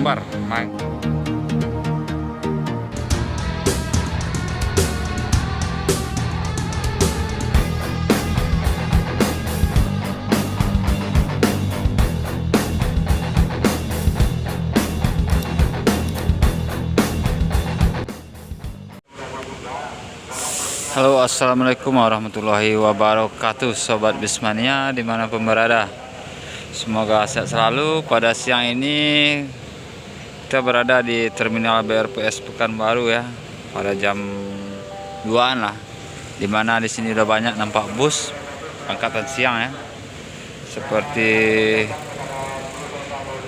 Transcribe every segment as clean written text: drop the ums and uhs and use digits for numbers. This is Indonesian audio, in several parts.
Jember. Halo, assalamualaikum warahmatullahi wabarakatuh, sobat Bismania dimanapun berada. Semoga sehat selalu. Pada siang ini kita berada di terminal BRPS Pekanbaru ya, pada jam 2-an lah. Dimana di sini udah banyak nampak bus angkatan siang ya. Seperti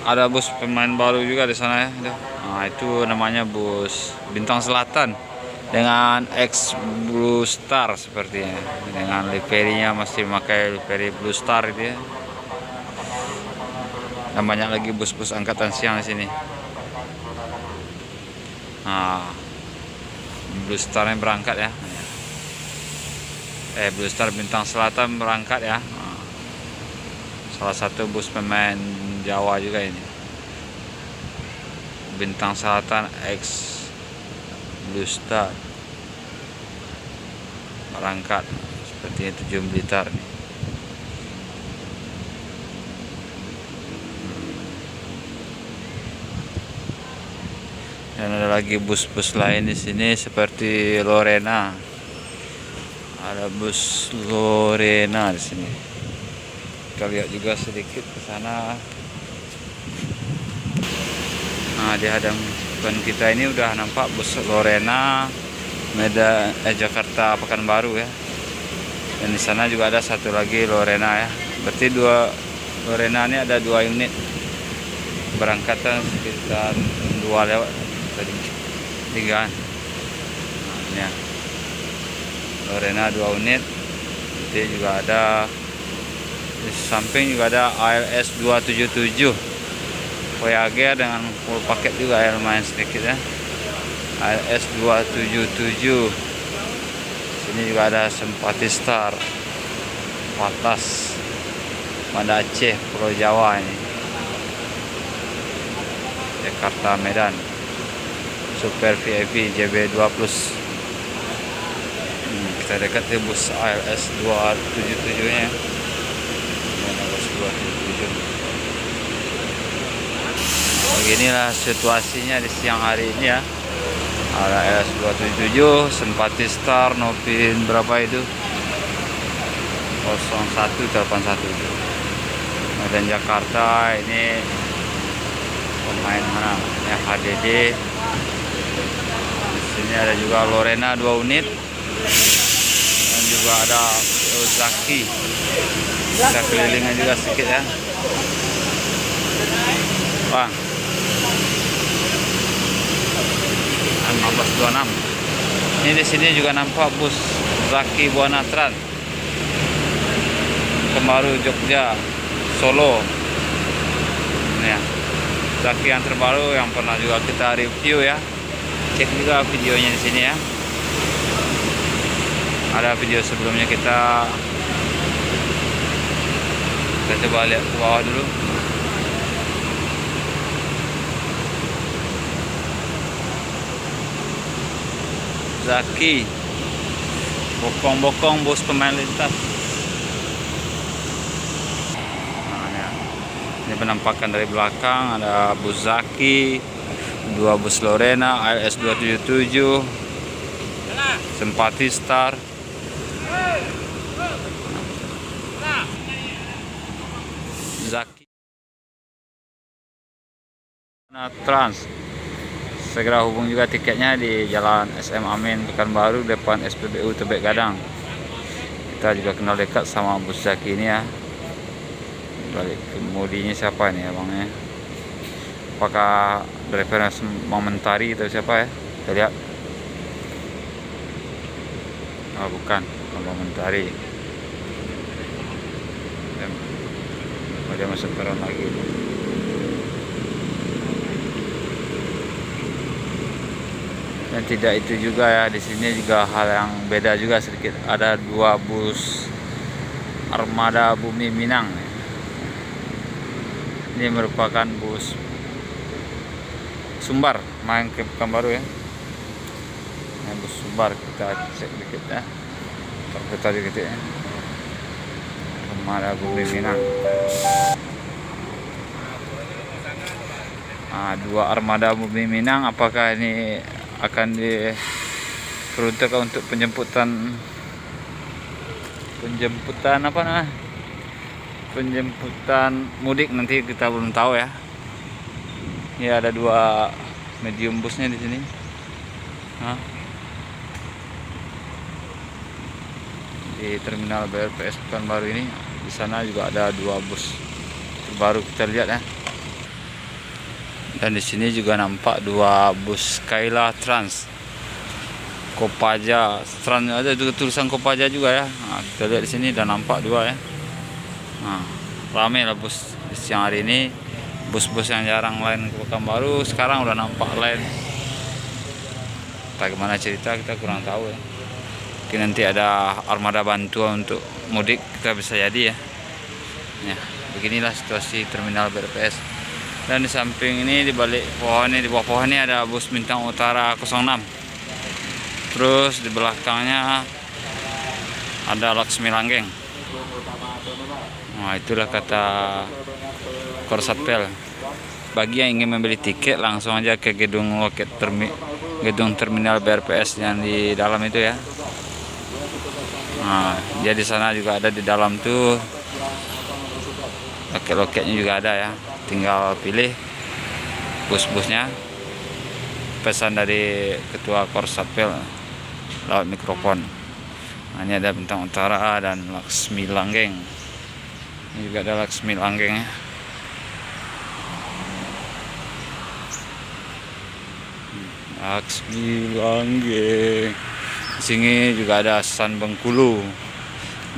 ada bus pemain baru juga di sana ya. Nah, itu namanya bus Bintang Selatan dengan X Blue Star sepertinya, dengan liverinya masih memakai livery Blue Star itu ya. Dan banyak lagi bus-bus angkatan siang di sini. Nah, Blue Star yang berangkat ya. Blue Star Bintang Selatan berangkat ya. Nah, salah satu bus pemain Jawa juga ini. Bintang Selatan X Blue Star berangkat sepertinya tujuan Blitar nih. Dan ada lagi bus-bus lain di sini seperti Lorena. Ada bus Lorena di sini. Kita lihat juga sedikit ke sana. Nah, di hadapan kita ini udah nampak bus Lorena Jakarta Pekanbaru ya. Dan di sana juga ada satu lagi Lorena ya. Berarti dua Lorena ini ada 2 unit berangkatan sekitar 2 lewat tadi 3. Nah, ini ya. Lorena 2 unit. Nanti juga ada di samping juga ada ALS 277 Voyager dengan full paket juga ya, lumayan sedikit ya. ALS 277. Sini juga ada Simpati Star, Patas, Banda Aceh, Pulau Jawa ini. Jakarta Medan. Super VIP JB2 Plus. Kita dekat ke bus ALS 277 nya. ALS 277. Beginilah situasinya di siang hari ini ya. Ada ALS 277, Simpati Star, Novin berapa itu? 0181 itu. Dan Jakarta ini pemain mana? Ya, HDD. Di sini ada juga Lorena 2 unit. Dan juga ada Zaki. Kita kelilingnya juga sedikit ya. Bang. 1526. Ini di sini juga nampak bus Zaki Buana Trans Pekanbaru Jogja Solo. Ini ya, Zaki yang terbaru yang pernah juga kita review ya. Cek juga videonya di sini ya. Ada video sebelumnya kita coba lihat ke bawah dulu. Zaki bokong-bokong bus pemain lintas. Nah, ya. Ini penampakan dari belakang, ada bus Zaki, 2 bus Lorena, ALS 277, Simpati Star. Zaki Trans. Segera hubung juga tiketnya di Jalan SM Amin Pekanbaru depan SPBU Tebet Gadang. Kita juga kenal dekat sama bus Zaki ini ya. Balik kemudinya siapa nih abangnya? Apakah drivernya Bang Mentari atau siapa ya? Kita lihat. Oh, bukan Bang Mentari. Dia masuk peron lagi. Dan tidak itu juga ya, di sini juga hal yang beda juga sedikit. Ada 2 bus Armada Bumi Minang. Ini merupakan bus Sumbar, main ke Pekanbaru ya. Ini bus Sumbar, kita cek dikit ya. Terpeta dikit ya. Armada Bumi Minang. Nah, 2 armada Bumi Minang, apakah ini akan diperuntukkan untuk penjemputan apa namanya? Penjemputan mudik, nanti kita belum tahu ya. Ya, ada 2 medium busnya di sini. Di terminal BRPS Pekanbaru ini, di sana juga ada 2 bus terbaru, kita lihat ya. Dan di sini juga nampak 2 bus Kaila Trans Kopaja Trans, ada juga tulisan Kopaja juga ya. Nah, kita lihat di sini dan nampak 2 ya. Nah, ramai lah bus di siang hari ini. Bus-bus yang jarang lain ke Pekanbaru sekarang udah nampak lain. Entah gimana cerita, kita kurang tahu ya. Mungkin nanti ada armada bantuan untuk mudik, kita bisa jadi ya. Ya, beginilah situasi terminal BRPS. Dan di samping ini, di balik pohon ini, di bawah pohon ini ada bus Bintang Utara 06. Terus di belakangnya ada Laksmi Langgeng. Nah, itulah kata Korsatpel. Bagi yang ingin membeli tiket, langsung aja ke gedung loket gedung terminal BRPS yang di dalam itu ya. Nah, dia di sana juga ada, di dalam tuh loket-loketnya juga ada ya. Tinggal pilih bus-busnya. Pesan dari ketua Korsatpel lewat mikrofon. Nah, ini ada Bintang Utara dan Laksmi Langgeng. Ini juga ada Laksmi Langgeng ya. Laksmi Langgeng. Di sini juga ada San Bengkulu,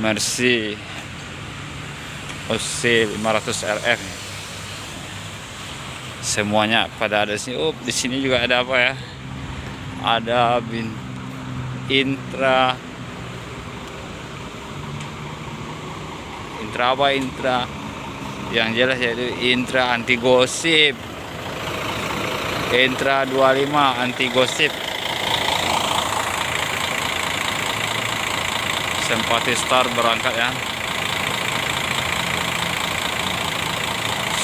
Mercy OC 500 RF. Semuanya pada ada sini. Oh, di sini juga ada apa ya? Ada Intra yang jelas yaitu Intra anti gosip, Intra 25 anti gosip. Simpati Star berangkat ya.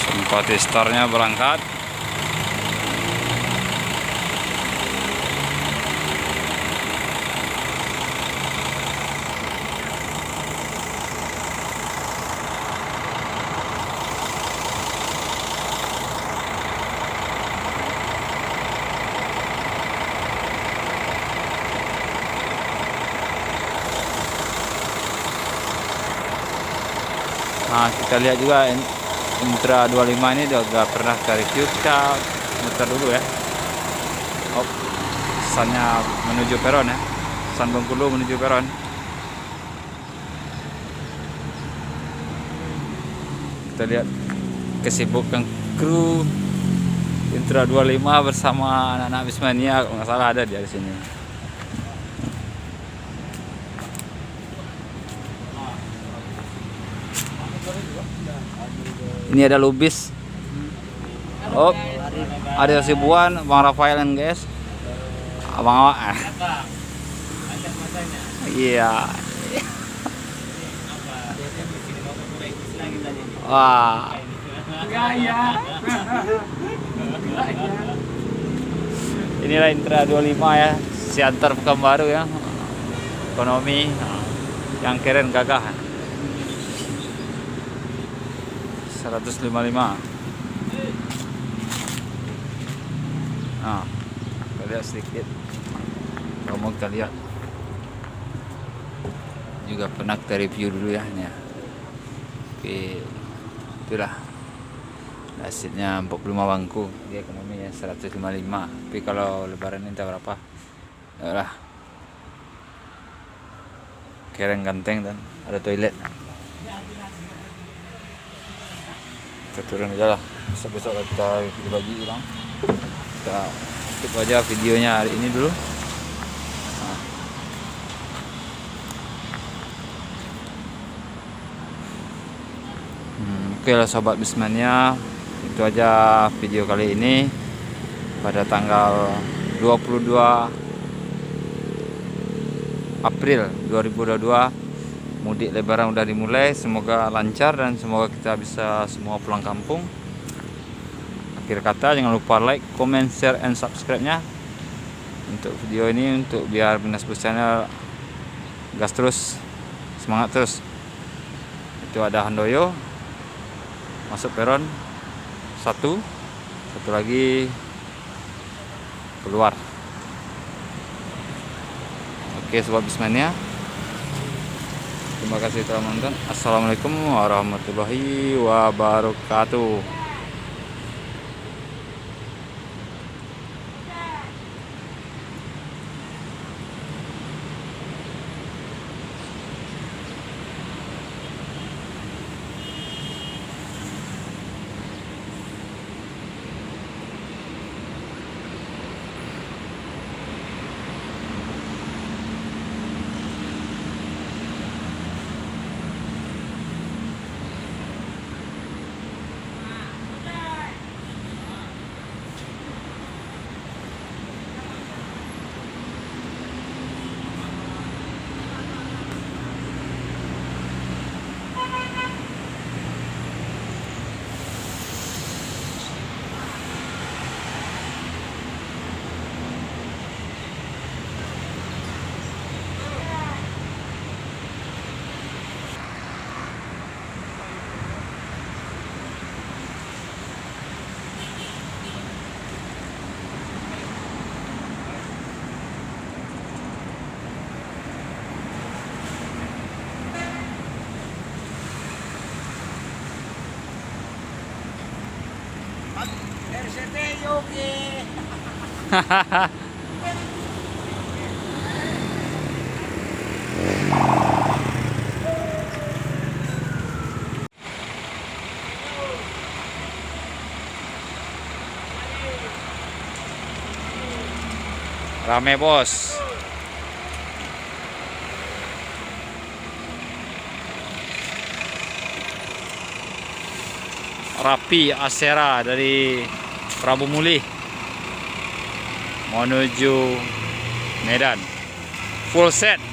Simpati Starnya berangkat. Nah, kita lihat juga Intra 25 ini juga pernah ke review. Kita muter dulu ya. Oh, pesannya menuju peron ya. San Bengkulu menuju peron. Kita lihat kesibukan kru Intra 25 bersama anak-anak Bismania, kalau nggak salah ada di sini. Ini ada Lubis. Oh, ada Sibuan, Bang Rafael dan guys. Abang Awak. Iya. Wah. Inilah Intra 25 ya, Siantar Pekanbaru ya. Ekonomi yang keren gagah. 155. Nah, kita lihat sedikit promo, kita lihat juga pernah kita review dulu ya ini ya. Oke, itulah hasilnya 45 bangku di ekonomi ya, 155. Tapi kalau lebaran ini entah berapa ya lah. Keren, ganteng, dan ada toilet. Kita turun aja lah, besok kita bagi ulang. Kita tutup aja videonya hari ini dulu. Nah. Oke lah sobat Bismania, itu aja video kali ini. pada tanggal 22 April 2022. Mudik lebaran udah dimulai, semoga lancar dan semoga kita bisa semua pulang kampung. Akhir kata, jangan lupa like, comment, share, and subscribe-nya untuk video ini, untuk biar Minus Bus Channel gas terus, semangat terus. Itu ada Handoyo masuk peron satu lagi keluar. Oke sobat Bismania, terima kasih telah menonton. Assalamualaikum warahmatullahi wabarakatuh. RCT Yogi. Rame bos. Rapi Asera dari Prabu Muli menuju Medan, full set.